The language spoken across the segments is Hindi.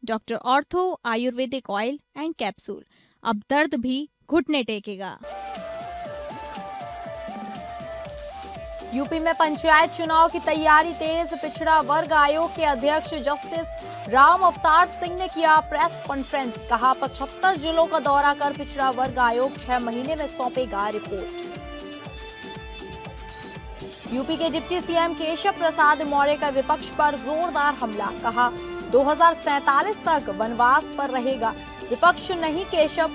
Doctor ortho Ayurvedic oil and capsule, अब दर्द भी घुटने टेकेगा। यूपी में पंचायत चुनाव की तैयारी तेज। पिछड़ा वर्ग आयोग के अध्यक्ष जस्टिस राम अवतार सिंह ने किया प्रेस कॉन्फ्रेंस। कहा 75 जिलों का दौरा कर पिछड़ा वर्ग आयोग 6 महीने में सौंपेगा रिपोर्ट। यूपी के डिप्टी सीएम केशव प्रसाद मौर्य का विपक्ष पर जोरदार हमला। कहा 2047 तक वनवास पर रहेगा विपक्ष। नहीं, केशव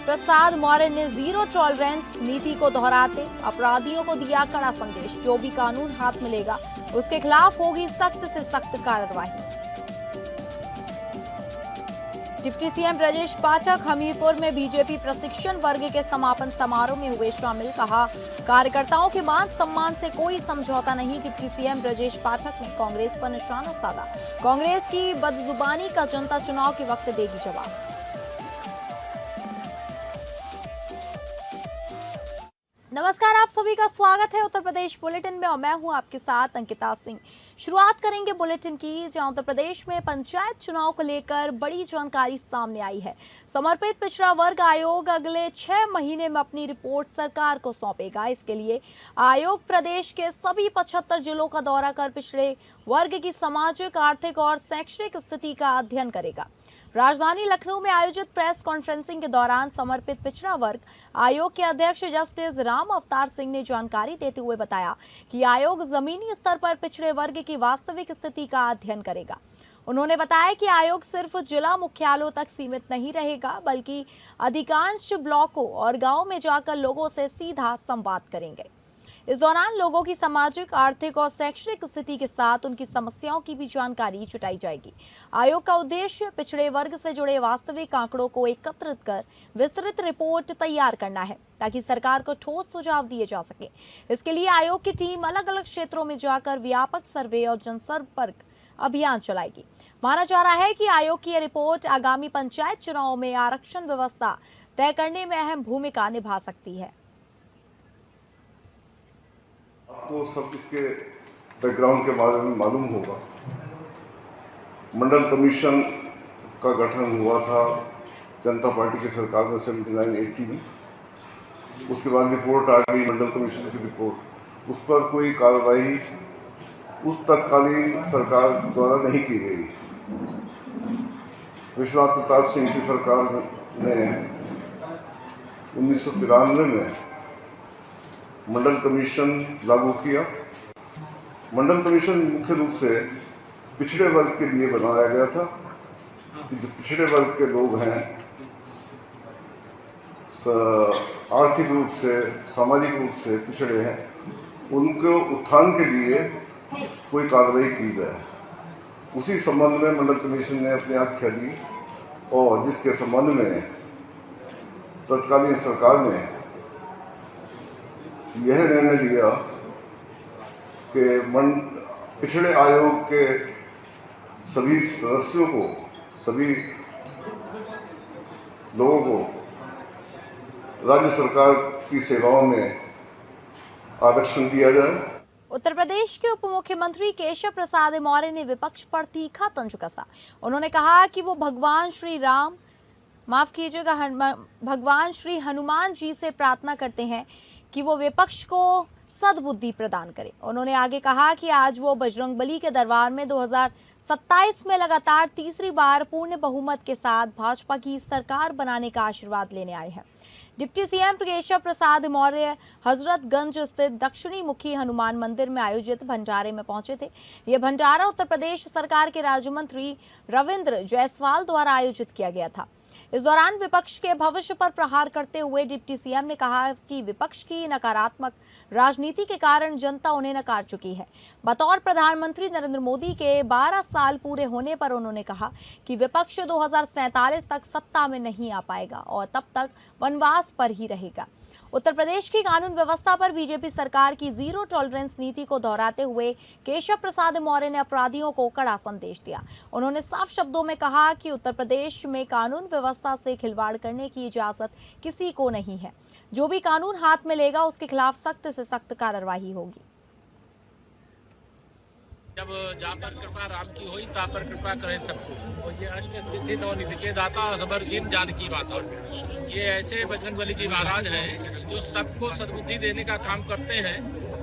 प्रसाद मौर्य ने जीरो टॉलरेंस नीति को दोहराते अपराधियों को दिया कड़ा संदेश। जो भी कानून हाथ मिलेगा उसके खिलाफ होगी सख्त से सख्त कार्रवाई। डिप्टी सीएम ब्रजेश पाठक हमीरपुर में बीजेपी प्रशिक्षण वर्ग के समापन समारोह में हुए शामिल। कहा कार्यकर्ताओं के मान सम्मान से कोई समझौता नहीं। डिप्टी सीएम ब्रजेश पाठक ने कांग्रेस पर निशाना साधा। कांग्रेस की बदजुबानी का जनता चुनाव के वक्त देगी जवाब। नमस्कार, आप सभी का स्वागत है उत्तर प्रदेश बुलेटिन में और मैं हूं आपके साथ अंकिता सिंह। शुरुआत करेंगे बुलेटिन की, जहां उत्तर प्रदेश में पंचायत चुनाव को लेकर बड़ी जानकारी सामने आई है। समर्पित पिछड़ा वर्ग आयोग अगले 6 महीने में अपनी रिपोर्ट सरकार को सौंपेगा। इसके लिए आयोग प्रदेश के सभी 75 जिलों का दौरा कर पिछड़े वर्ग की सामाजिक, आर्थिक और शैक्षणिक स्थिति का अध्ययन करेगा। राजधानी लखनऊ में आयोजित प्रेस कॉन्फ्रेंसिंग के दौरान समर्पित पिछड़ा वर्ग आयोग के अध्यक्ष जस्टिस राम अवतार सिंह ने जानकारी देते हुए बताया कि आयोग जमीनी स्तर पर पिछड़े वर्ग की वास्तविक स्थिति का अध्ययन करेगा। उन्होंने बताया कि आयोग सिर्फ जिला मुख्यालयों तक सीमित नहीं रहेगा, बल्कि अधिकांश ब्लॉकों और गांवों में जाकर लोगों से सीधा संवाद करेंगे। इस दौरान लोगों की सामाजिक, आर्थिक और शैक्षणिक स्थिति के साथ उनकी समस्याओं की भी जानकारी जुटाई जाएगी। आयोग का उद्देश्य पिछड़े वर्ग से जुड़े वास्तविक आंकड़ों को एकत्रित कर विस्तृत रिपोर्ट तैयार करना है, ताकि सरकार को ठोस सुझाव दिए जा सके। इसके लिए आयोग की टीम अलग अलग क्षेत्रों में जाकर व्यापक सर्वे और जनसंपर्क अभियान चलाएगी। माना जा रहा है कि आयोग की यह रिपोर्ट आगामी पंचायत चुनाव में आरक्षण व्यवस्था तय करने में अहम भूमिका निभा सकती है। आपको सब इसके बैकग्राउंड के बारे में मालूम होगा। मंडल कमीशन का गठन हुआ था जनता पार्टी की सरकार में 79-80 में। उसके बाद रिपोर्ट आ गई, मंडल कमीशन की रिपोर्ट। उस पर कोई कार्रवाई उस तत्कालीन सरकार द्वारा नहीं की गई। विश्वनाथ प्रताप सिंह की सरकार ने 1993 में मंडल कमीशन लागू किया। मंडल कमीशन मुख्य रूप से पिछड़े वर्ग के लिए बनाया गया था कि जो पिछड़े वर्ग के लोग हैं, आर्थिक रूप से, सामाजिक रूप से पिछड़े हैं, उनके उत्थान के लिए कोई कार्रवाई की जाए। उसी संबंध में मंडल कमीशन ने अपनी आख्या दी और जिसके संबंध में तत्कालीन सरकार ने यह निर्णय लिया कि पिछड़े आयोग के सभी सदस्यों को, सभी लोगों को राज्य सरकार की सेवाओं में आरक्षण दिया जाए। उत्तर प्रदेश के उप मुख्यमंत्री केशव प्रसाद मौर्य ने विपक्ष पर तीखा तंज कसा। उन्होंने कहा कि वो भगवान श्री हनुमान जी से प्रार्थना करते हैं कि वो विपक्ष को सद्बुद्धि प्रदान करे। उन्होंने आगे कहा कि आज वो बजरंगबली के दरबार में 2027 में लगातार तीसरी बार पूर्ण बहुमत के साथ भाजपा की सरकार बनाने का आशीर्वाद लेने आए हैं। डिप्टी सीएम केशव प्रसाद मौर्य हजरतगंज स्थित दक्षिणी मुखी हनुमान मंदिर में आयोजित भंडारे में पहुंचे थे। यह भंडारा उत्तर प्रदेश सरकार के राज्य मंत्री रविंद्र जायसवाल द्वारा आयोजित किया गया था। इस दौरान विपक्ष के भविष्य पर प्रहार करते हुए डिप्टी सीएम ने कहा कि विपक्ष की नकारात्मक राजनीति के कारण जनता उन्हें नकार चुकी है। बतौर प्रधानमंत्री नरेंद्र मोदी के 12 साल पूरे होने पर उन्होंने कहा कि विपक्ष 2047 तक सत्ता में नहीं आ पाएगा और तब तक वनवास पर ही रहेगा। उत्तर प्रदेश की कानून व्यवस्था पर बीजेपी सरकार की जीरो टॉलरेंस नीति को दोहराते हुए केशव प्रसाद मौर्य ने अपराधियों को कड़ा संदेश दिया। उन्होंने साफ शब्दों में कहा कि उत्तर प्रदेश में कानून व्यवस्था से खिलवाड़ करने की इजाजत किसी को नहीं है। जो भी कानून हाथ में लेगा उसके खिलाफ सख्त से सख्त कार्रवाई होगी। जब जा पर कृपा राम की हुई ता पर कृपा करें सबको। और ये अष्ट सिद्धि नवनिधि के दाता असबर दीन जानकी माता, ये ऐसे बजरंगबली जी महाराज हैं जो सबको सद्बुद्धि देने का काम करते हैं,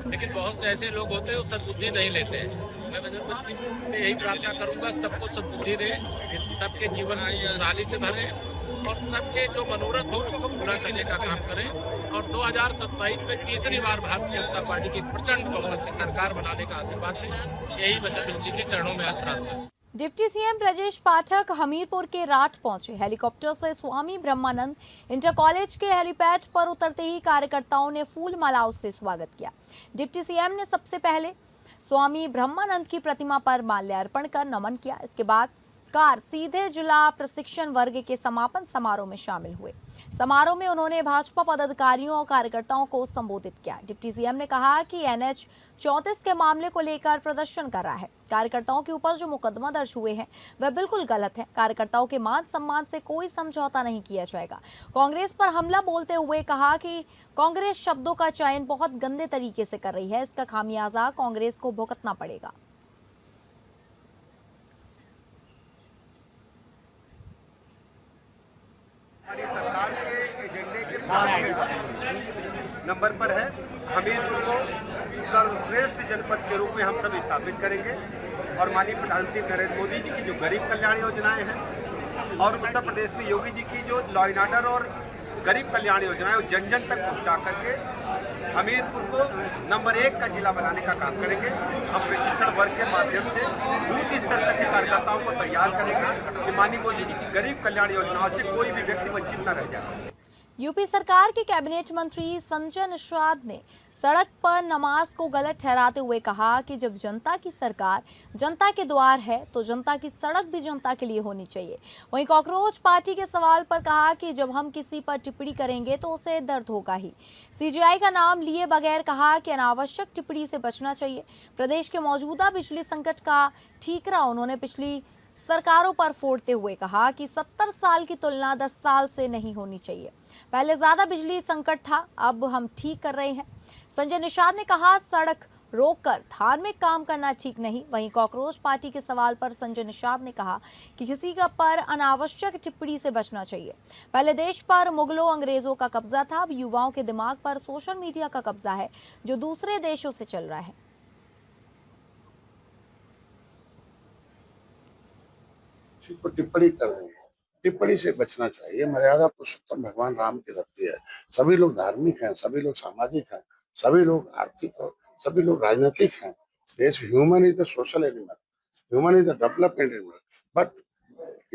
लेकिन बहुत से ऐसे लोग होते हैं वो सद्बुद्धि नहीं लेते हैं। मैं बजरंगबली से यही प्रार्थना करूंगा, सबको सद्बुद्धि दे, सबके जीवन को खुशहाली से भरे और सबके जो मनोरथ हो उसको पूरा करने का काम करें। और 2027 में तीसरी बार भारतीय जनता पार्टी की प्रचंड बहुमत से सरकार बनाने का आशीर्वाद दें, यही बजरंग जी के चरणों में आज प्रार्थना। डिप्टी सीएम ब्रजेश पाठक हमीरपुर के राट पहुंचे। हेलीकॉप्टर से स्वामी ब्रह्मानंद इंटर कॉलेज के हेलीपैड पर उतरते ही कार्यकर्ताओं ने फूल मालाओं से स्वागत किया। डिप्टी सीएम ने सबसे पहले स्वामी ब्रह्मानंद की प्रतिमा पर माल्यार्पण कर नमन किया। इसके बाद कार सीधे जिला प्रशिक्षण वर्ग के समापन समारोह में शामिल हुए। समारोह में उन्होंने भाजपा पदाधिकारियों और कार्यकर्ताओं को संबोधित किया। डिप्टी सीएम ने कहा कि NH 34 के मामले को लेकर प्रदर्शन कर रहा है। कार्यकर्ताओं के ऊपर जो मुकदमा दर्ज हुए हैं वह बिल्कुल गलत है। कार्यकर्ताओं के मान सम्मान से कोई समझौता नहीं किया जाएगा। कांग्रेस पर हमला बोलते हुए कहा कि कांग्रेस शब्दों का चयन बहुत गंदे तरीके से कर रही है, इसका खामियाजा कांग्रेस को भुगतना पड़ेगा। हमारी सरकार के एजेंडे के प्राथमिक नंबर पर है। हमीरपुर को सर्वश्रेष्ठ जनपद के रूप में हम सब स्थापित करेंगे और माननीय प्रधानमंत्री नरेंद्र मोदी जी की जो गरीब कल्याण योजनाएं हैं और उत्तर प्रदेश में योगी जी की जो लॉ एंड ऑर्डर और गरीब कल्याण योजना है वो जन जन तक पहुंचा करके हमीरपुर को नंबर 1 का जिला बनाने का काम करेंगे। हम प्रशिक्षण वर्ग के माध्यम से बूथ स्तर तक के कार्यकर्ताओं को तैयार करेंगे कि माननीय मोदी जी की गरीब कल्याण योजनाओं से कोई भी व्यक्ति वंचित न रह जाए। यूपी सरकार के कैबिनेट मंत्री संजय निषाद ने सड़क पर नमाज को गलत ठहराते हुए कहा कि जब जनता की सरकार जनता के द्वार है तो जनता की सड़क भी जनता के लिए होनी चाहिए। वहीं कॉकरोच पार्टी के सवाल पर कहा कि जब हम किसी पर टिप्पणी करेंगे तो उसे दर्द होगा ही। सीजीआई का नाम लिए बगैर कहा कि अनावश्यक टिप्पणी से बचना चाहिए। प्रदेश के मौजूदा बिजली संकट का ठीकरा उन्होंने पिछली सरकारों पर फोड़ते हुए कहा कि 70 साल की तुलना 10 साल से नहीं होनी चाहिए। पहले ज्यादा बिजली संकट था, अब हम ठीक कर रहे हैं। संजय निषाद ने कहा सड़क रोककर धार्मिक काम करना ठीक नहीं। वहीं कॉकरोच पार्टी के सवाल पर संजय निषाद ने कहा कि किसी का पर अनावश्यक टिप्पणी से बचना चाहिए। पहले देश पर मुगलों अंग्रेजों का कब्जा था, अब युवाओं के दिमाग पर सोशल मीडिया का कब्जा है जो दूसरे देशों से चल रहा है। को टिप्पणी कर देंगे, टिप्पणी से बचना चाहिए। मर्यादा पुरुषोत्तम भगवान राम की धरती है। सभी लोग धार्मिक हैं, सभी लोग सामाजिक हैं, सभी लोग आर्थिक और सभी लोग राजनीतिक हैं। देश human is the social animal, human is the development animal, but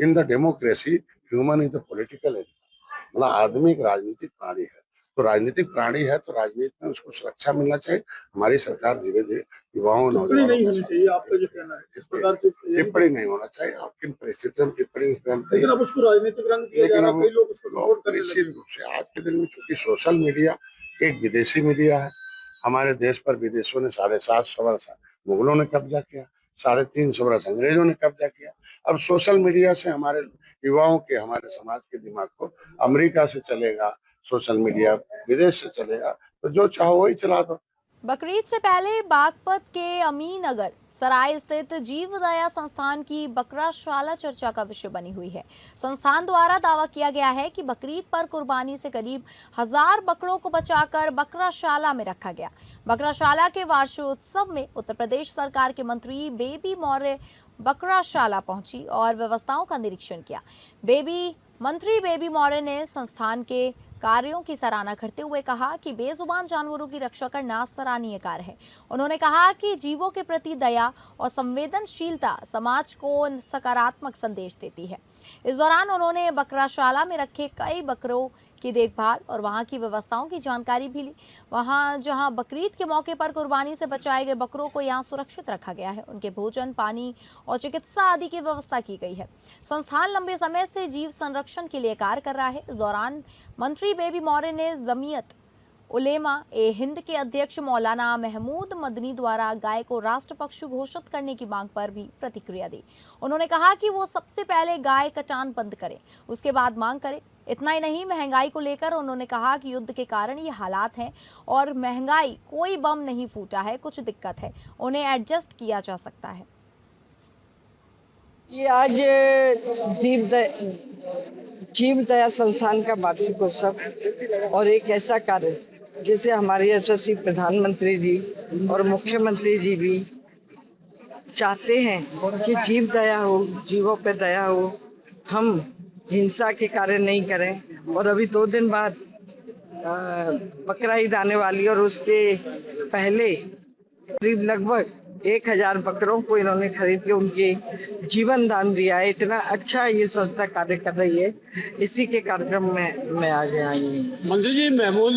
in the democracy human is the political animal. मतलब आदमी एक राजनीतिक प्राणी है, तो राजनीतिक प्राणी है तो राजनीति में उसको सुरक्षा मिलना चाहिए। हमारी सरकार धीरे धीरे युवाओं टिप्पणी नहीं होनी चाहिए, आपका जो कहना है इस प्रकार की टिप्पणी नहीं होना चाहिए। आप किन परिस्थितियों में टिप्पणी लेकिन अब उसको राजनीतिक रंग दिया जा रहा है, कई लोग उसको सपोर्ट करने लगे। निश्चित रूप से आज के दिन में चूंकि सोशल मीडिया एक विदेशी मीडिया है, हमारे देश पर विदेशों ने 750 वर्ष मुगलों ने कब्जा किया, 350 वर्ष अंग्रेजों ने कब्जा किया। अब सोशल मीडिया से हमारे युवाओं के, हमारे समाज के दिमाग को अमेरिका से चलेगा, सोशल मीडिया विदेश से चलेगा, तो जो चाहो वही चला दो। बकरीद से पहले बागपत के अमीनगर सराय स्थित जीवदया संस्थान की बकराशाला चर्चा का विषय बनी हुई है। संस्थान द्वारा दावा किया गया है कि बकरीद पर कुर्बानी से करीब 1000 बकरों को बचाकर बकराशाला में रखा गया। बकराशाला के वार्षिकोत्सव में उत्तर प्रदेश सरकार के मंत्री बेबी मौर्य बकराशाला पहुंची और व्यवस्थाओं का निरीक्षण किया। मंत्री बेबी मौर्य ने संस्थान के कार्यों की सराहना करते हुए कहा कि बेजुबान जानवरों की रक्षा करना सराहनीय कार्य है। उन्होंने कहा कि जीवों के प्रति दया और संवेदनशीलता समाज को सकारात्मक संदेश देती है। इस दौरान उन्होंने बकराशाला में रखे कई बकरों की देखभाल और वहां की व्यवस्थाओं की जानकारी भी ली। वहां जहां बकरीद के मौके पर कुर्बानी से बचाए गए बकरों को यहां सुरक्षित रखा गया है। उनके भोजन, पानी और चिकित्सा आदि की व्यवस्था की गई है। संस्थान लंबे समय से जीव संरक्षण के लिए कार्य कर रहा है। इस दौरान मंत्री बेबी मौर्य ने जमीयत उलेमा ए हिंद के अध्यक्ष मौलाना महमूद मदनी द्वारा गाय को राष्ट्र पशु घोषित करने की मांग पर भी प्रतिक्रिया दी। उन्होंने कहा कि वो सबसे पहले गाय कटान बंद करें, उसके बाद मांग करें। इतना ही नहीं, महंगाई को लेकर उन्होंने कहा कि युद्ध के कारण ये हालात हैं और महंगाई कोई बम नहीं फूटा है, कुछ दिक्कत है, उन्हें एडजस्ट किया जा सकता है। ये आज जीव दया संस्थान का वार्षिकोत्सव और एक ऐसा कार्य जिसे हमारे यशस्वी प्रधानमंत्री जी और मुख्यमंत्री जी भी चाहते हैं कि जीव दया हो, जीवों पे दया हो, हम हिंसा के कार्य नहीं करें। और अभी 2 दिन बाद बकरा ईद आने वाली और उसके पहले करीब लगभग 1000 बकरों को इन्होंने खरीद के उनके जीवन दान दिया है। इतना अच्छा ये संस्था कार्य कर रही है, इसी के कार्यक्रम में मैं आगे आई हूँ। मंत्री जी महमूद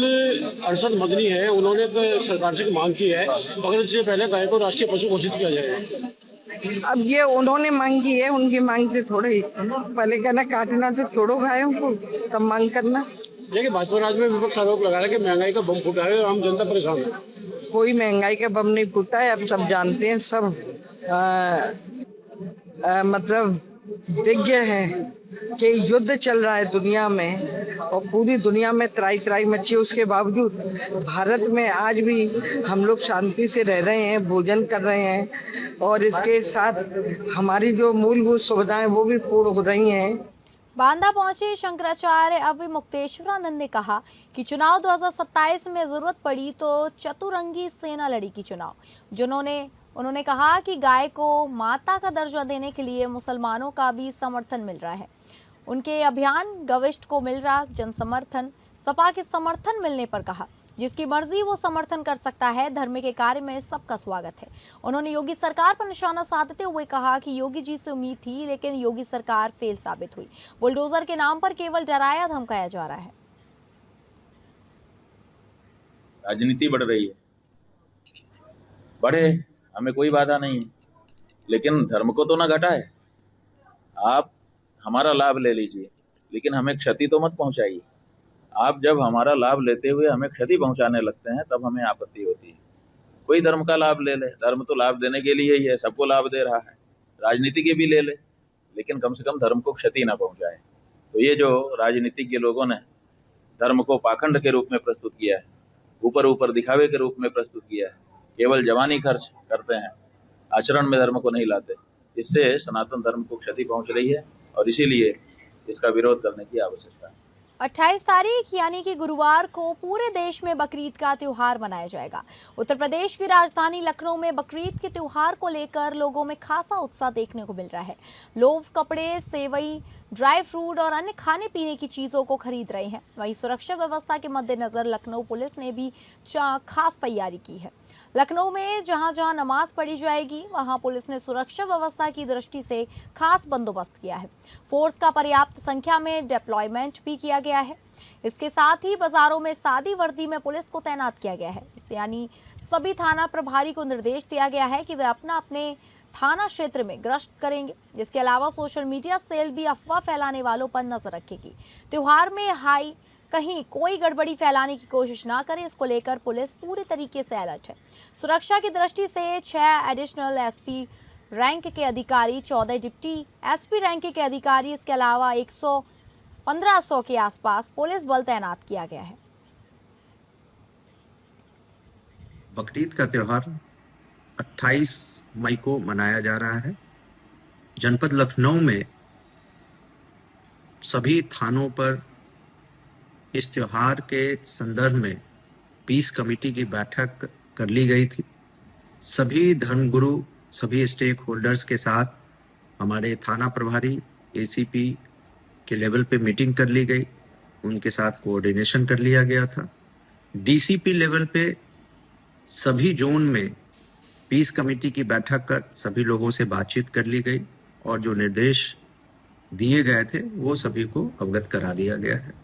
अरशद मदनी है, उन्होंने तो सरकार से मांग की है बकरीद से पहले गाय को राष्ट्रीय पशु घोषित किया जाएगा। अब ये उन्होंने मांग की है, उनकी मांग से थोड़े ही पहले कहना काटना तो छोड़ो गायों को, तब मांग करना। देखिए भाजपा राज में विपक्ष आरोप लगा रहा है कि महंगाई का बम फूटा है और आम जनता परेशान है। कोई महंगाई का बम नहीं फूटा है, अब सब जानते हैं, सब मतलब विज्ञ हैं कि युद्ध चल रहा है दुनिया में और पूरी दुनिया में त्राई त्राई मची है। उसके बावजूद भारत में आज भी हम लोग शांति से रह रहे हैं, भोजन कर रहे हैं और इसके साथ हमारी जो मूलभूत सुविधाएं वो भी पूर्ण हो रही हैं। बांदा पहुंचे शंकराचार्य अविमुक्तेश्वरानंद ने कहा कि चुनाव 2027 में जरूरत पड़ी तो चतुरंगी सेना लड़ेगी चुनाव। उन्होंने कहा कि गाय को माता का दर्जा देने के लिए मुसलमानों का भी समर्थन मिल रहा है। उनके अभियान गविष्ट को मिल रहा जन समर्थन, सपा के समर्थन मिलने पर कहा जिसकी मर्जी वो समर्थन कर सकता है, धर्म के कार्य में सबका स्वागत है। उन्होंने योगी सरकार पर निशाना साधते हुए कहा कि योगी जी से उम्मीद थी लेकिन योगी सरकार फेल साबित हुई। बुलडोजर के नाम पर केवल डराया धमकाया जा रहा है। राजनीति बढ़ रही है, बढ़े, हमें कोई बाधा नहीं, लेकिन धर्म को तो ना घटाए। आप हमारा लाभ ले लीजिए लेकिन हमें क्षति तो मत पहुंचाइए। आप जब हमारा लाभ लेते हुए हमें क्षति पहुंचाने लगते हैं तब हमें आपत्ति होती है। कोई धर्म का लाभ ले ले, धर्म तो लाभ देने के लिए ही है, सबको लाभ दे रहा है। राजनीति के भी ले ले लेकिन कम से कम धर्म को क्षति ना पहुंचाए। तो ये जो राजनीतिक के लोगों ने धर्म को पाखंड के रूप में प्रस्तुत किया है, ऊपर ऊपर दिखावे के रूप में प्रस्तुत किया है, केवल जवानी खर्च करते हैं, आचरण में धर्म को नहीं लाते, इससे सनातन धर्म को क्षति पहुंच रही है और इसीलिए इसका विरोध करने की आवश्यकता है। 28 तारीख यानी कि गुरुवार को पूरे देश में बकरीद का त्योहार मनाया जाएगा। उत्तर प्रदेश की राजधानी लखनऊ में बकरीद के त्योहार को लेकर लोगों में खासा उत्साह देखने को मिल रहा है। लोग कपड़े, सेवई, ड्राई फ्रूट और अन्य खाने पीने की चीजों को खरीद रहे हैं। वहीं सुरक्षा व्यवस्था के मद्देनजर लखनऊ पुलिस ने भी खास तैयारी की है। लखनऊ में जहां जहां नमाज पढ़ी जाएगी वहां पुलिस ने सुरक्षा व्यवस्था की दृष्टि से खास बंदोबस्त किया है। फोर्स का पर्याप्त संख्या में डिप्लॉयमेंट भी किया गया है। इसके साथ ही बाजारों में सादी वर्दी में पुलिस को तैनात किया गया है। यानी सभी थाना प्रभारी को निर्देश दिया गया है कि वे अपने थाना क्षेत्र में गश्त करेंगे। इसके अलावा सोशल मीडिया सेल भी अफवाह फैलाने वालों पर नजर रखेगी। त्योहार में कहीं कोई गड़बड़ी फैलाने की कोशिश ना करे, इसको लेकर पुलिस पूरी तरीके से अलर्ट है। सुरक्षा की दृष्टि से 6 एडिशनल एसपी रैंक के अधिकारी, 14 डिप्टी एसपी रैंक के अधिकारी, इसके अलावा 1500 के आसपास पुलिस बल तैनात किया गया है। बकरीद का त्यौहार 28 मई को मनाया जा रहा है। जनपद लखनऊ में सभी थानों पर इस त्योहार के संदर्भ में पीस कमेटी की बैठक कर ली गई थी। सभी धर्मगुरु, सभी स्टेक होल्डर्स के साथ हमारे थाना प्रभारी, एसीपी के लेवल पे मीटिंग कर ली गई, उनके साथ कोऑर्डिनेशन कर लिया गया था। डीसीपी लेवल पे सभी जोन में पीस कमेटी की बैठक कर सभी लोगों से बातचीत कर ली गई और जो निर्देश दिए गए थे वो सभी को अवगत करा दिया गया है।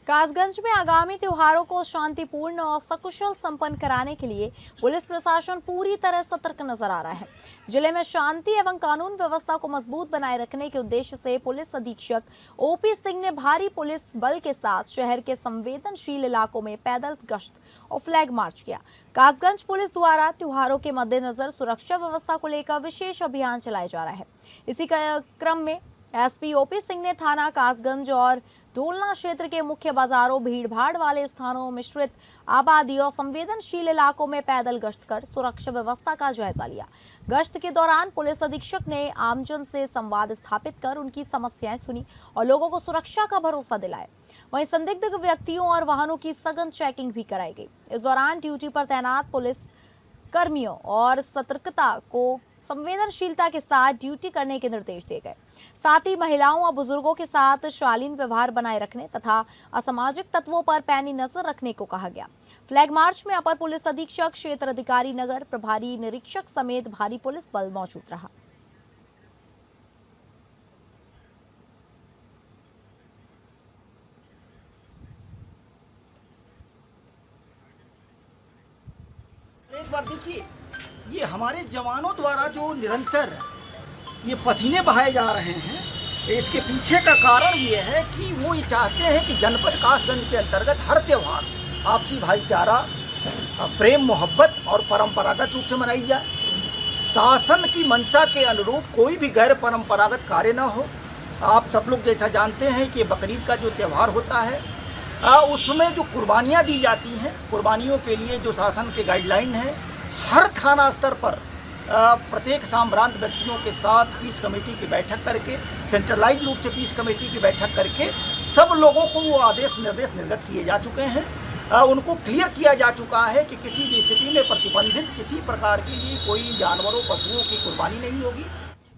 कासगंज में आगामी त्योहारों को शांतिपूर्ण और सकुशल संपन्न कराने के लिए पुलिस प्रशासन पूरी तरह सतर्क नजर आ रहा है। जिले में शांति एवं कानून व्यवस्था को मजबूत बनाए रखने के उद्देश्य से पुलिस अधीक्षक ओपी सिंह ने भारी पुलिस बल के साथ शहर के संवेदनशील इलाकों में पैदल गश्त और फ्लैग मार्च किया। कासगंज पुलिस द्वारा त्योहारों के मद्देनजर सुरक्षा व्यवस्था को लेकर विशेष अभियान चलाया जा रहा है। इसी क्रम में एसपी ओपी सिंह ने थाना कासगंज और डोलना क्षेत्र के मुख्य बाजारों, भीड़ भाड़ वाले स्थानों, मिश्रित आबादी और संवेदनशील इलाकों में पैदल गश्त कर सुरक्षा व्यवस्था का जायजा लिया। गश्त के दौरान पुलिस अधीक्षक ने आमजन से संवाद स्थापित कर उनकी समस्याएं सुनी और लोगों को सुरक्षा का भरोसा दिलाया। वहीं संदिग्ध व्यक्तियों और वाहनों की सघन चेकिंग भी कराई गई। इस दौरान ड्यूटी पर तैनात पुलिस कर्मियों और सतर्कता को संवेदनशीलता के साथ ड्यूटी करने के निर्देश दिए गए। साथ ही महिलाओं और बुजुर्गों के साथ शालीन व्यवहार बनाए रखने तथा असामाजिक तत्वों पर पैनी नजर रखने को कहा गया। फ्लैग मार्च में अपर पुलिस अधीक्षक, क्षेत्र अधिकारी, नगर प्रभारी, निरीक्षक समेत भारी पुलिस बल मौजूद रहा। एक बार देखिए, ये हमारे जवानों द्वारा जो निरंतर ये पसीने बहाए जा रहे हैं, इसके पीछे का कारण ये है कि वो ये चाहते हैं कि जनपद कासगंज के अंतर्गत हर त्यौहार आपसी भाईचारा, प्रेम, मोहब्बत और परंपरागत रूप से मनाई जाए। शासन की मंशा के अनुरूप कोई भी गैर परंपरागत कार्य न हो। आप सब लोग जैसा जानते हैं कि बकरीद का जो त्यौहार होता है उसमें जो कुर्बानियाँ दी जाती हैं, कुर्बानियों के लिए जो शासन के गाइडलाइन है, हर थाना स्तर पर प्रत्येक साम्रांत व्यक्तियों के साथ पीस कमेटी की बैठक करके, सेंट्रलाइज रूप से पीस कमेटी की बैठक करके सब लोगों को वो आदेश निर्देश निर्गत किए जा चुके हैं। उनको क्लियर किया जा चुका है कि किसी भी स्थिति में प्रतिबंधित किसी प्रकार की कोई जानवरों, पशुओं की कुर्बानी नहीं होगी।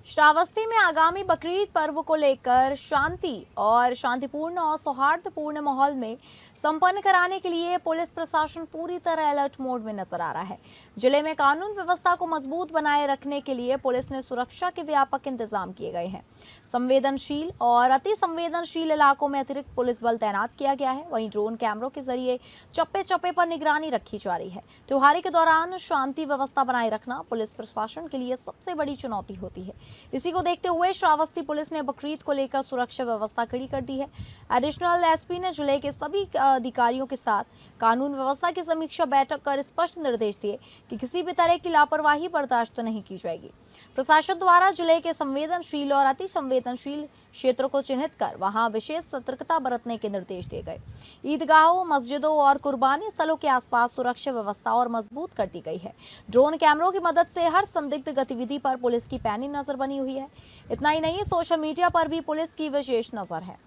श्रावस्ती में आगामी बकरीद पर्व को लेकर शांतिपूर्ण और सौहार्दपूर्ण माहौल में संपन्न कराने के लिए पुलिस प्रशासन पूरी तरह अलर्ट मोड में नजर आ रहा है। जिले में कानून व्यवस्था को मजबूत बनाए रखने के लिए पुलिस ने सुरक्षा के व्यापक इंतजाम किए गए हैं। संवेदनशील और अति संवेदनशील इलाकों में अतिरिक्त पुलिस बल तैनात किया गया है। वहीं ड्रोन कैमरों के जरिए चप्पे चप्पे पर निगरानी रखी जा रही है। त्योहार के दौरान शांति व्यवस्था बनाए रखना पुलिस प्रशासन के लिए सबसे बड़ी चुनौती होती है। इसी को देखते हुए श्रावस्ती पुलिस ने बकरीद को लेकर सुरक्षा व्यवस्था कड़ी कर दी है। एडिशनल एसपी ने जिले के सभी अधिकारियों के साथ कानून व्यवस्था की समीक्षा बैठक कर स्पष्ट निर्देश दिए कि किसी भी तरह की लापरवाही बर्दाश्त नहीं की जाएगी। प्रशासन द्वारा जिले के संवेदनशील और अति संवेदनशील क्षेत्रों को चिन्हित कर वहां विशेष सतर्कता बरतने के निर्देश दिए गए। ईदगाहों, मस्जिदों और कुर्बानी स्थलों के आसपास सुरक्षा व्यवस्था और मजबूत कर दी गई है। ड्रोन कैमरों की मदद से हर संदिग्ध गतिविधि पर पुलिस की पैनी नजर बनी हुई है। इतना ही नहीं, सोशल मीडिया पर भी पुलिस की विशेष नजर है।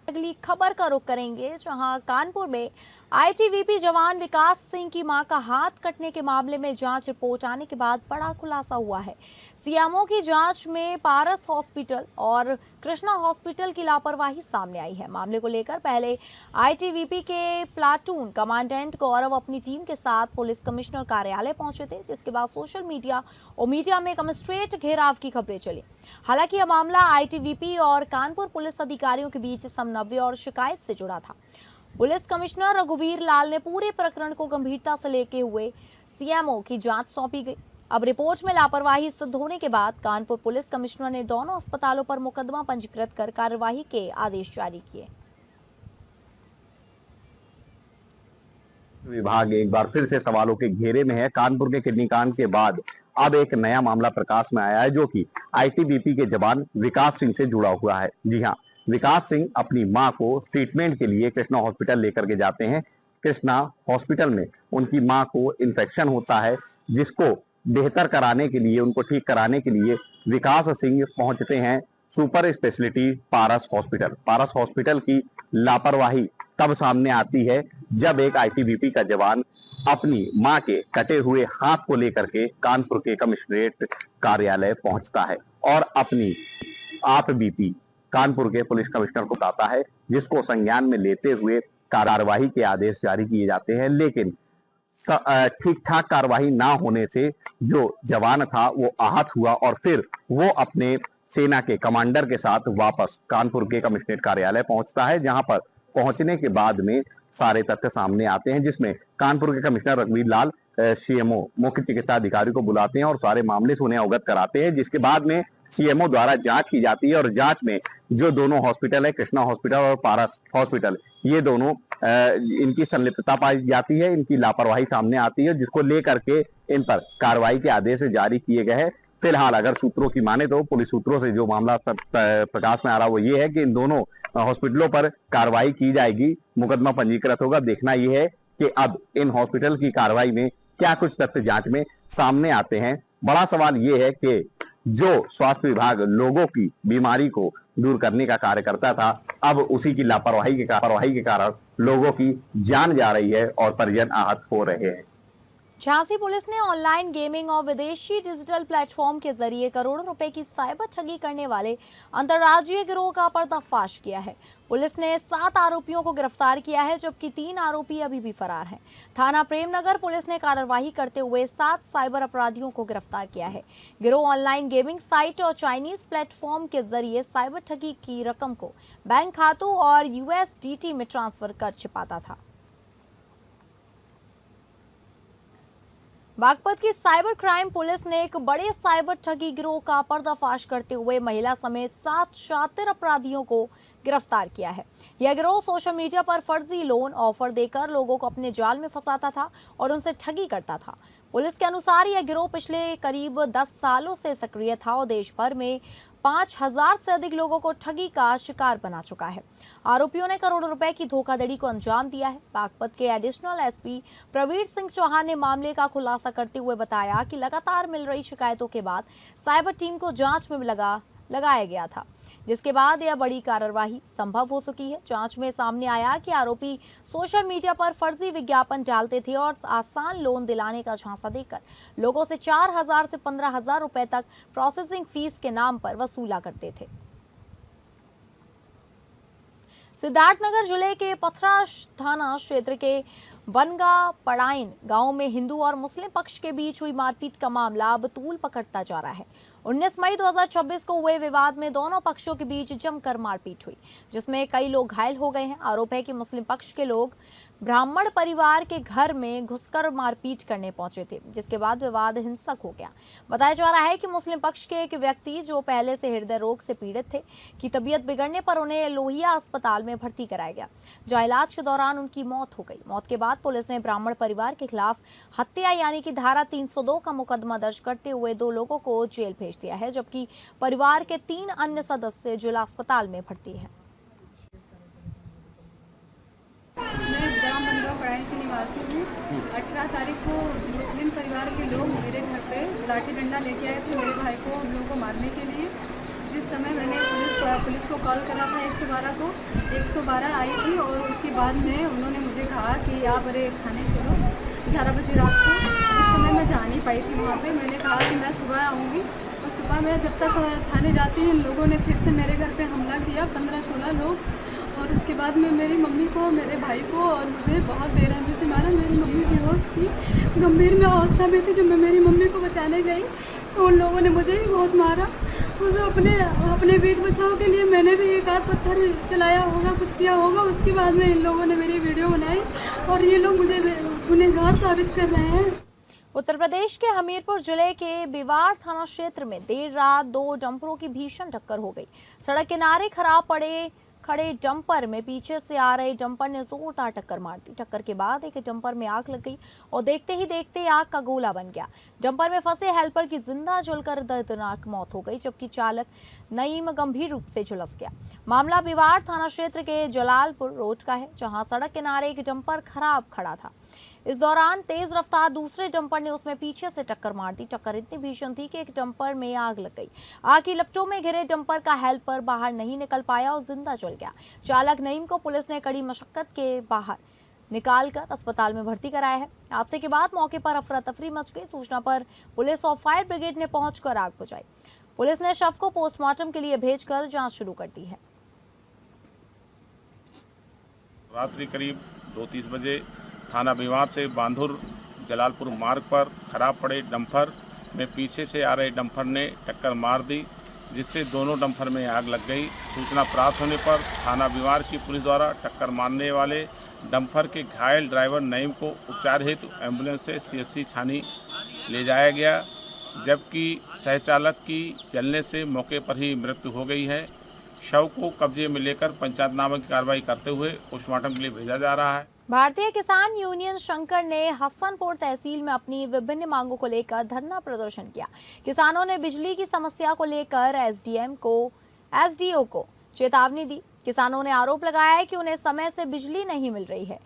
अगली खबर का रुख करेंगे, जहां कानपुर में आईटीबीपी जवान विकास सिंह की मां का हाथ कटने के मामले में जांच रिपोर्ट आने के बाद बड़ा खुलासा हुआ है। सीएमओ की जांच में पारस हॉस्पिटल और कृष्णा हॉस्पिटल की लापरवाही सामने आई है। मामले को लेकर पहले आईटीबीपी के प्लाटून कमांडेंट गौरव अपनी टीम के साथ पुलिस कमिश्नर कार्यालय पहुंचे थे, जिसके बाद सोशल मीडिया और मीडिया में कमिश्नरेट घेराव की खबरें चली। हालांकि यह मामला आईटीबीपी और कानपुर पुलिस अधिकारियों के बीच समन्वय और शिकायत से जुड़ा था। पुलिस कमिश्नर रघुवीर लाल ने पूरे प्रकरण को गंभीरता से लेते हुए सीएमओ की जांच सौंपी गई। अब रिपोर्ट में लापरवाही सिद्ध होने के बाद कानपुर पुलिस कमिश्नर ने दोनों अस्पतालों पर मुकदमा पंजीकृत कर कार्यवाही के आदेश जारी किए। विभाग एक बार फिर से सवालों के घेरे में है। कानपुर के किडनी कांड के बाद अब एक नया मामला प्रकाश में आया है, जो कि आईटीबीपी के जवान विकास सिंह से जुड़ा हुआ है। जी हाँ, विकास सिंह अपनी मां को ट्रीटमेंट के लिए कृष्णा हॉस्पिटल लेकर के जाते हैं। कृष्णा हॉस्पिटल में उनकी मां को इन्फेक्शन होता है, जिसको बेहतर कराने के लिए, उनको ठीक कराने के लिए विकास सिंह पहुंचते हैं सुपर स्पेशलिटी पारस हॉस्पिटल। पारस हॉस्पिटल की लापरवाही तब सामने आती है जब एक आईटीबीपी का जवान अपनी मां के कटे हुए हाथ को लेकर के कानपुर के कमिश्नरेट कार्यालय पहुंचता है और अपनी आप बीपी कानपुर के पुलिस कमिश्नर को बताता है, जिसको संज्ञान में लेते हुए कार्रवाई के आदेश जारी किए जाते हैं। लेकिन ठीक ठाक कार्रवाई ना होने से जो जवान था वो आहत हुआ और फिर वो अपने सेना के कमांडर के साथ वापस कानपुर के कमिश्नरेट कार्यालय पहुंचता है, जहां पर पहुंचने के बाद में सारे तथ्य सामने आते हैं, जिसमें कानपुर के कमिश्नर रघुवीर लाल सीएमओ मुख्य चिकित्सा अधिकारी को बुलाते हैं और सारे मामले से उन्हें अवगत कराते हैं, जिसके बाद में सीएमओ द्वारा जांच की जाती है और जांच में जो दोनों हॉस्पिटल है, कृष्णा हॉस्पिटल और पारस हॉस्पिटल, ये दोनों इनकी संलिप्तता पाई जाती है, इनकी लापरवाही सामने आती है, जिसको लेकर के इन पर कार्रवाई के आदेश जारी किए गए हैं। फिलहाल अगर सूत्रों की माने तो पुलिस सूत्रों से जो मामला प्रकाश में आ रहा वो ये है कि इन दोनों हॉस्पिटलों पर कार्रवाई की जाएगी, मुकदमा पंजीकृत होगा। देखना यह है कि अब इन हॉस्पिटल की कार्रवाई में क्या कुछ तथ्य जांच में सामने आते हैं। बड़ा सवाल ये है कि जो स्वास्थ्य विभाग लोगों की बीमारी को दूर करने का कार्य करता था, अब उसी की लापरवाही के कारण लोगों की जान जा रही है और परिजन आहत हो रहे हैं। झांसी पुलिस ने ऑनलाइन गेमिंग और विदेशी डिजिटल प्लेटफॉर्म के जरिए करोड़ों रुपए की साइबर ठगी करने वाले अंतर्राज्यीय गिरोह का पर्दाफाश किया है। पुलिस ने 7 आरोपियों को गिरफ्तार किया है, जबकि 3 आरोपी अभी भी फरार हैं। थाना प्रेमनगर पुलिस ने कार्रवाई करते हुए 7 साइबर अपराधियों को गिरफ्तार किया है। गिरोह ऑनलाइन गेमिंग साइट और चाइनीज प्लेटफॉर्म के जरिए साइबर ठगी की रकम को बैंक खातों और USDT में ट्रांसफर कर छिपाता था। बागपत की साइबर क्राइम पुलिस ने एक बड़े साइबर ठगी गिरोह का पर्दाफाश करते हुए महिला समेत 7 शातिर अपराधियों को गिरफ्तार किया है। यह गिरोह सोशल मीडिया पर फर्जी लोन ऑफर देकर लोगों को अपने जाल में फंसाता था और उनसे ठगी करता था। पुलिस के अनुसार यह गिरोह पिछले करीब 10 सालों से सक्रिय था और देश भर में 5000 से अधिक लोगों को ठगी का शिकार बना चुका है। आरोपियों ने करोड़ों रुपए की धोखाधड़ी को अंजाम दिया है। बागपत के एडिशनल एसपी प्रवीर सिंह चौहान ने मामले का खुलासा करते हुए बताया कि लगातार मिल रही शिकायतों के बाद साइबर टीम को जांच में लगाया गया था, जिसके बाद यह बड़ी कार्रवाई संभव हो सकी है। जांच में सामने आया कि आरोपी सोशल मीडिया पर फर्जी विज्ञापन डालते थे और आसान लोन दिलाने का झांसा देकर लोगों से 4000 से 15000 रुपए तक प्रोसेसिंग फीस के नाम पर वसूला करते थे। सिद्धार्थनगर जिले के पथरा थाना क्षेत्र के बनगा पड़ाइन गांव में हिंदू और मुस्लिम पक्ष के बीच हुई मारपीट का मामला अब तूल पकड़ता जा रहा है। 19 मई 2026 को हुए विवाद में दोनों पक्षों के बीच जमकर मारपीट हुई, जिसमें कई लोग घायल हो गए हैं। आरोप है कि मुस्लिम पक्ष के लोग ब्राह्मण परिवार के घर में घुसकर मारपीट करने पहुंचे थे, जिसके बाद विवाद हिंसक हो गया। बताया जा रहा है कि मुस्लिम पक्ष के एक व्यक्ति जो पहले से हृदय रोग से पीड़ित थे की तबीयत बिगड़ने पर उन्हें लोहिया अस्पताल में भर्ती कराया गया, जहां इलाज के दौरान उनकी मौत हो गई। मौत के बाद पुलिस ने ब्राह्मण परिवार के खिलाफ हत्या यानी कि धारा 302 का मुकदमा दर्ज करते हुए 2 लोगों को जेल भेज दिया है, जबकि परिवार के 3 अन्य सदस्य जिला अस्पताल में भर्ती हैं। मैं ग्राम बनगा पड़ाई की निवासी हूँ। 18 तारीख को मुस्लिम परिवार के लोग मेरे घर पे लाठी डंडा लेके आए थे मेरे भाई को, हम लोगों को मारने के लिए। जिस समय मैंने पुलिस को कॉल करा था 112 को, 112 आई थी और उसके बाद में उन्होंने मुझे कहा कि आप अरे थाने चलो 11 बजे रात को। इस समय मैं जा नहीं पाई थी वहाँ पे। मैंने कहा कि मैं सुबह आऊँगी और सुबह मैं जब तक थाने जाती हूँ इन लोगों ने फिर से मेरे घर पे हमला किया, 15-16 लोग। और उसके बाद में मेरी मम्मी को, मेरे भाई को और मुझे बहुत बेरहमी से मारा। मेरी मम्मी बेहोश थी, गंभीर में अवस्था में थी। जब मैं मेरी मम्मी को बचाने गई तो उन लोगों ने मुझे भी बहुत मारा। उसे अपने बीच बचाव के लिए मैंने भी एक आध पत्थर चलाया होगा, कुछ किया होगा। उसके बाद में इन लोगों ने मेरी वीडियो बनाई और ये लोग मुझे गुनहगार साबित कर रहे हैं। उत्तर प्रदेश के हमीरपुर जिले के बिवार थाना क्षेत्र में देर रात 2 डंपरों की भीषण टक्कर हो गई। सड़क किनारे खड़े डंपर में पीछे से आ रहे डंपर ने जोरदार टक्कर मार दी। टक्कर के बाद एक डंपर में आग लग गई और देखते ही देखते आग का गोला बन गया। डंपर में फंसे हेल्पर की जिंदा जलकर दर्दनाक मौत हो गई, जबकि चालक नईम गंभीर रूप से झुलस गया। मामला बिवार थाना क्षेत्र के जलालपुर रोड का है, जहां सड़क किनारे एक डंपर खराब खड़ा था। इस दौरान तेज रफ्तार दूसरे डंपर ने उसमें पीछे से टक्कर मार दी। टक्कर इतनी भीषण थी कि एक डंपर में आग लग गई। आग की लपटों में घिरे डंपर का हेल्पर बाहर नहीं निकल पाया और जिंदा जल गया। चालक नईम को पुलिस ने कड़ी मशक्कत के बाहर निकालकर अस्पताल में भर्ती कराया है। हादसे के बाद मौके पर अफरा तफरी मच गई। सूचना पर पुलिस और फायर ब्रिगेड ने पहुंचकर आग बुझाई। पुलिस ने शव को पोस्टमार्टम के लिए भेजकर जांच शुरू कर दी है। रात्रि करीब 2:30 बजे थाना बिवार से बांधुर जलालपुर मार्ग पर खराब पड़े डंपर में पीछे से आ रहे डंपर ने टक्कर मार दी, जिससे दोनों डंपर में आग लग गई। सूचना प्राप्त होने पर थाना बिवार की पुलिस द्वारा टक्कर मारने वाले डंपर के घायल ड्राइवर नईम को उपचार हेतु एम्बुलेंस से CSC छानी ले जाया गया, जबकि सहचालक की जलने से मौके पर ही मृत्यु हो गई है। शव को कब्जे में लेकर पंचायतनामा की कार्रवाई करते हुए पोस्टमार्टम के लिए भेजा जा रहा है। भारतीय किसान यूनियन शंकर ने हसनपुर तहसील में अपनी विभिन्न मांगों को लेकर धरना प्रदर्शन किया। किसानों ने बिजली की समस्या को लेकर SDO को चेतावनी दी। किसानों ने आरोप लगाया है कि उन्हें समय से बिजली नहीं मिल रही है।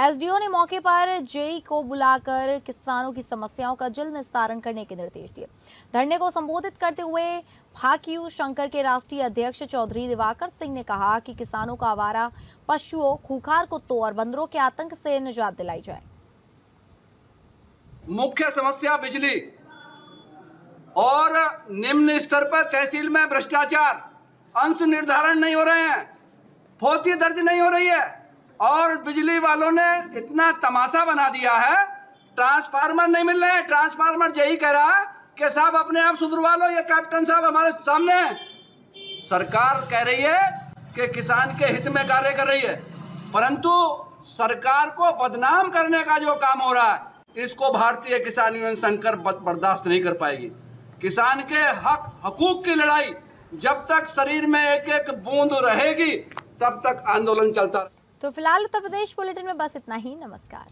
SDO ने मौके पर JE को बुलाकर किसानों की समस्याओं का जल्द निस्तारण करने के निर्देश दिए। धरने को संबोधित करते हुए भाकियू शंकर के राष्ट्रीय अध्यक्ष चौधरी दिवाकर सिंह ने कहा कि किसानों को आवारा पशुओं, खूंखार कुत्तों और बंदरों के आतंक से निजात दिलाई जाए। मुख्य समस्या बिजली और निम्न स्तर पर तहसील में भ्रष्टाचार, अंश निर्धारण नहीं हो रहे हैं, फौती दर्ज नहीं हो रही है और बिजली वालों ने इतना तमाशा बना दिया है, ट्रांसफार्मर नहीं मिल रहे हैं। ट्रांसफार्मर JE कह रहा है कि साहब अपने आप सुधरवा लो, ये कैप्टन साहब हमारे सामने है। सरकार कह रही है कि किसान के हित में कार्य कर रही है, परंतु सरकार को बदनाम करने का जो काम हो रहा है, इसको भारतीय किसान यूनियन शंकर बर्दाश्त नहीं कर पाएगी। किसान के हकूक की लड़ाई जब तक शरीर में एक एक बूंद रहेगी, तब तक आंदोलन चलता। तो फिलहाल उत्तर प्रदेश बुलेटिन में बस इतना ही। नमस्कार।